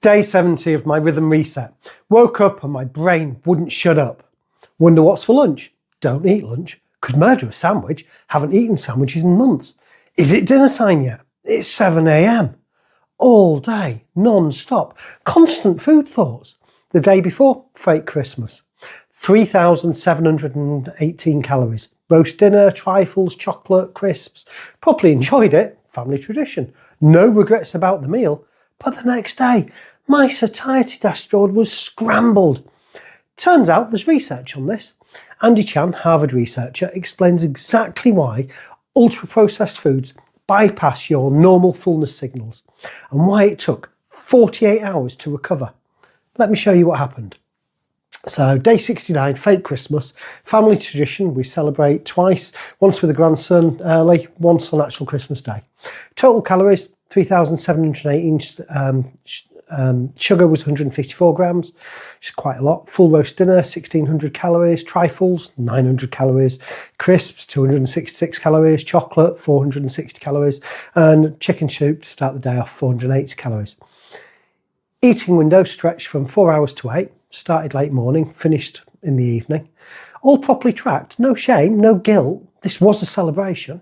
Day 70 of my rhythm reset. Woke up and my brain wouldn't shut up. Wonder what's for lunch? Don't eat lunch. Could murder a sandwich. Haven't eaten sandwiches in months. Is it dinner time yet? It's 7 a.m. All day, non-stop. Constant food thoughts. The day before, fake Christmas. 3,718 calories. Roast dinner, trifles, chocolate, crisps. Properly enjoyed it. Family tradition. No regrets about the meal. But the next day, my satiety dashboard was scrambled. Turns out there's research on this. Andy Chan, Harvard researcher, explains exactly why ultra-processed foods bypass your normal fullness signals and why it took 48 hours to recover. Let me show you what happened. So day 69, fake Christmas, family tradition. We celebrate twice, once with the grandson early, once on actual Christmas Day. Total calories, 3,718, sugar was 154 grams, which is quite a lot. Full roast dinner, 1,600 calories. Trifles, 900 calories. Crisps, 266 calories. Chocolate, 460 calories. And chicken soup to start the day off, 480 calories. Eating window stretched from 4 hours to 8. Started late morning, finished in the evening. All properly tracked, no shame, no guilt. This was a celebration.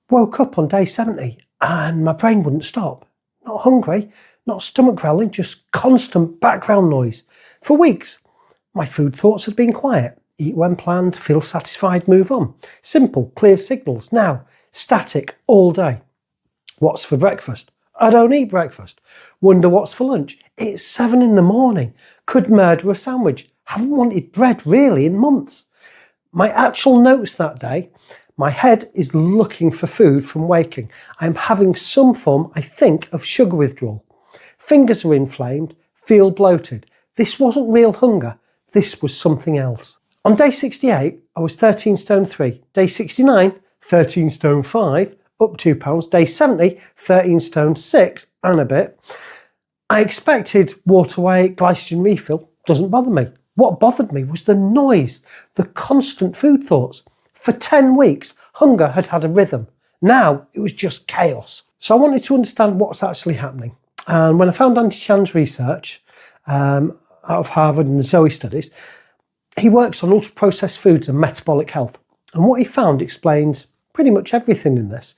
Woke up on day 70 and my brain wouldn't stop. Not hungry, not stomach growling, just constant background noise. For weeks, my food thoughts had been quiet. Eat when planned, feel satisfied, move on. Simple, clear signals. Now, static all day. What's for breakfast? I don't eat breakfast. Wonder what's for lunch? It's 7 in the morning. Could murder a sandwich. Haven't wanted bread really in months. My actual notes that day, my head is looking for food from waking. I am having some form, I think, of sugar withdrawal. Fingers are inflamed, feel bloated. This wasn't real hunger. This was something else. On day 68, I was 13 stone 3. Day 69, 13 stone 5, up 2 pounds. Day 70, 13 stone 6 and a bit. I expected water weight, glycogen refill. Doesn't bother me. What bothered me was the noise, the constant food thoughts. For 10 weeks, hunger had had a rhythm. Now it was just chaos. So I wanted to understand what's actually happening. And when I found Andy Chan's research out of Harvard and the Zoe studies, he works on ultra-processed foods and metabolic health. And what he found explains pretty much everything in this.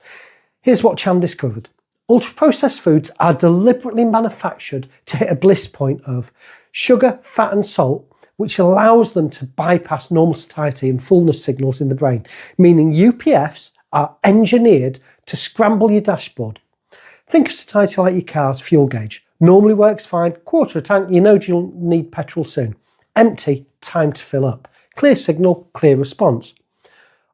Here's what Chan discovered. Ultra-processed foods are deliberately manufactured to hit a bliss point of sugar, fat and salt, which allows them to bypass normal satiety and fullness signals in the brain, meaning UPFs are engineered to scramble your dashboard. Think of satiety like your car's fuel gauge. Normally works fine, quarter a tank, you know you'll need petrol soon. Empty, time to fill up. Clear signal, clear response.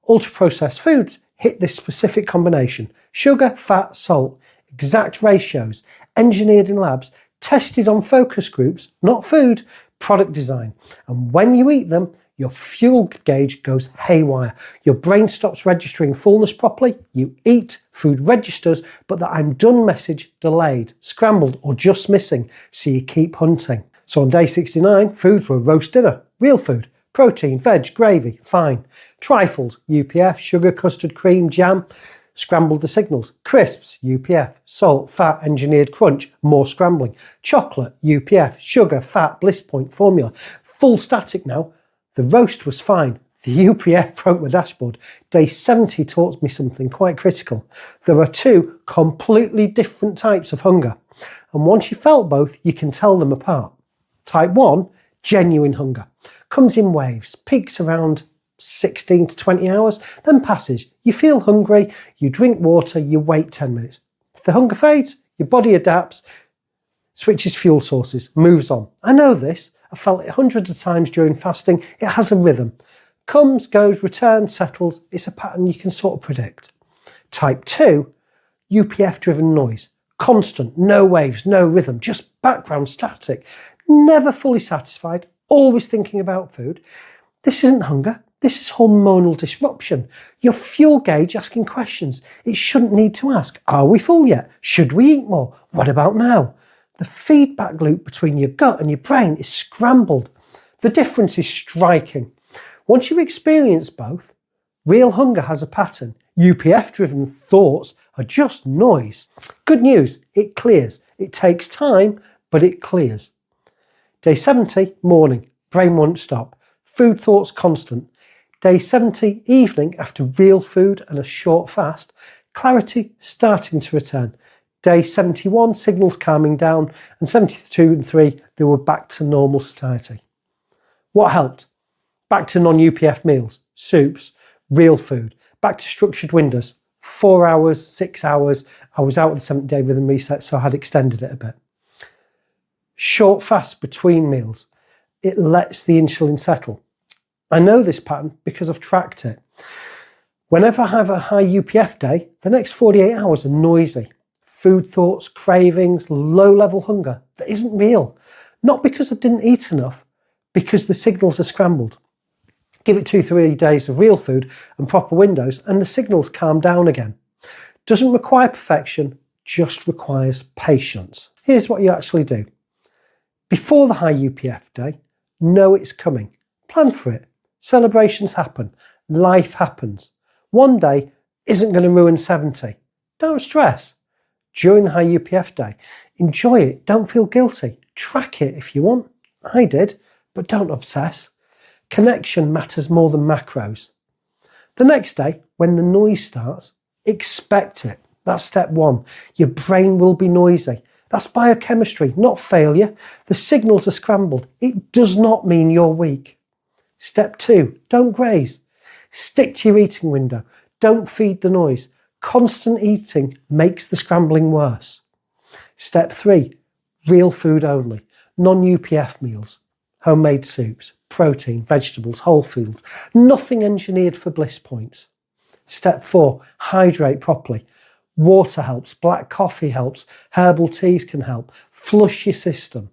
Ultra-processed foods hit this specific combination. Sugar, fat, salt, exact ratios, engineered in labs, tested on focus groups, not food, product design. And when you eat them, your fuel gauge goes haywire. Your brain stops registering fullness properly. You eat, food registers, but the I'm done message delayed, scrambled, or just missing. So you keep hunting. So on day 69, foods were roast dinner, real food, protein, veg, gravy, fine. Trifles, UPF, sugar, custard, cream, jam, scrambled the signals. Crisps, UPF, salt, fat, engineered crunch, more scrambling. Chocolate, UPF, sugar, fat, bliss point, formula. Full static now. The roast was fine. The UPF broke my dashboard. Day 70 taught me something quite critical. There are two completely different types of hunger. And once you felt both, you can tell them apart. Type 1, genuine hunger. Comes in waves, peaks around 16 to 20 hours, then passes. You feel hungry, you drink water, you wait 10 minutes. If the hunger fades, your body adapts, switches fuel sources, moves on. I know this. I've felt it hundreds of times during fasting. It has a rhythm. Comes, goes, returns, settles. It's a pattern you can sort of predict. Type 2, UPF-driven noise. Constant, no waves, no rhythm, just background static. Never fully satisfied, always thinking about food. This isn't hunger. This is hormonal disruption. Your fuel gauge asking questions it shouldn't need to ask. Are we full yet? Should we eat more? What about now? The feedback loop between your gut and your brain is scrambled. The difference is striking. Once you experience both, real hunger has a pattern. UPF-driven thoughts are just noise. Good news, it clears. It takes time, but it clears. Day 70, morning, brain won't stop. Food thoughts constant. Day 70, evening, after real food and a short fast, clarity starting to return. Day 71, signals calming down, and 72 and 3, they were back to normal satiety. What helped? Back to non-UPF meals, soups, real food, back to structured windows, 4 hours, 6 hours. I was out of the 70-day rhythm reset, so I had extended it a bit. Short fasts between meals. It lets the insulin settle. I know this pattern because I've tracked it. Whenever I have a high UPF day, the next 48 hours are noisy. Food thoughts, cravings, low-level hunger that isn't real. Not because I didn't eat enough, because the signals are scrambled. Give it 2-3 days of real food and proper windows and the signals calm down again. Doesn't require perfection, just requires patience. Here's what you actually do. Before the high UPF day, know it's coming. Plan for it. Celebrations happen. Life happens. One day isn't going to ruin 70. Don't stress. During the high UPF day, enjoy it. Don't feel guilty. Track it if you want. I did, but don't obsess. Connection matters more than macros. The next day, when the noise starts, expect it. That's step 1. Your brain will be noisy. That's biochemistry, not failure. The signals are scrambled. It does not mean you're weak. Step 2, don't graze. Stick to your eating window. Don't feed the noise. Constant eating makes the scrambling worse. Step 3, real food only. Non-UPF meals. Homemade soups, protein, vegetables, whole foods. Nothing engineered for bliss points. Step 4, hydrate properly. Water helps, black coffee helps, herbal teas can help. Flush your system.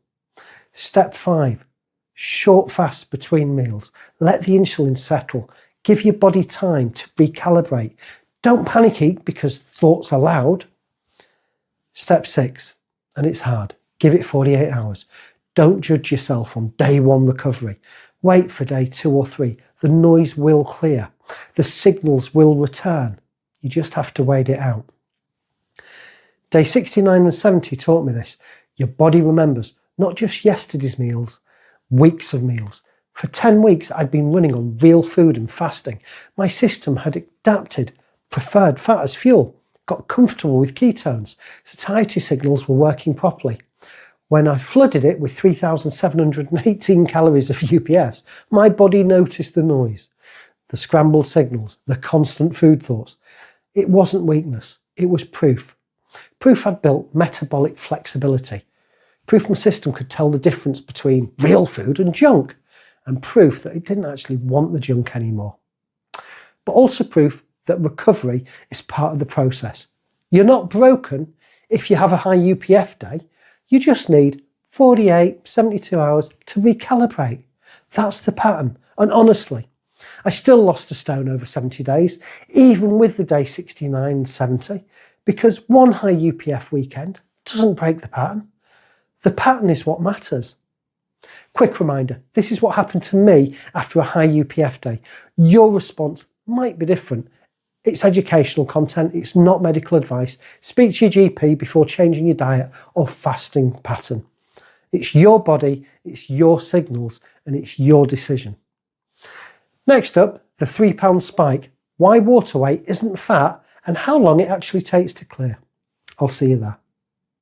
Step 5, short fasts between meals. Let the insulin settle. Give your body time to recalibrate. Don't panic eat because thoughts are loud. Step 6, and it's hard. Give it 48 hours. Don't judge yourself on day 1 recovery. Wait for day 2 or 3. The noise will clear. The signals will return. You just have to wait it out. Day 69 and 70 taught me this. Your body remembers not just yesterday's meals, weeks of meals. For 10 weeks, I'd been running on real food and fasting. My system had adapted, preferred fat as fuel, got comfortable with ketones. Satiety signals were working properly. When I flooded it with 3,718 calories of UPFs, my body noticed the noise, the scrambled signals, the constant food thoughts. It wasn't weakness, it was proof. Proof I'd built metabolic flexibility. Proof my system could tell the difference between real food and junk, and proof that it didn't actually want the junk anymore. But also proof that recovery is part of the process. You're not broken if you have a high UPF day. You just need 48, 72 hours to recalibrate. That's the pattern. And honestly, I still lost a stone over 70 days, even with the day 69 and 70, because one high UPF weekend doesn't break the pattern. The pattern is what matters. Quick reminder, this is what happened to me after a high UPF day. Your response might be different. It's educational content, it's not medical advice. Speak to your GP before changing your diet or fasting pattern. It's your body, it's your signals, and it's your decision. Next up, the 3 pound spike. Why water weight isn't fat and how long it actually takes to clear. I'll see you there.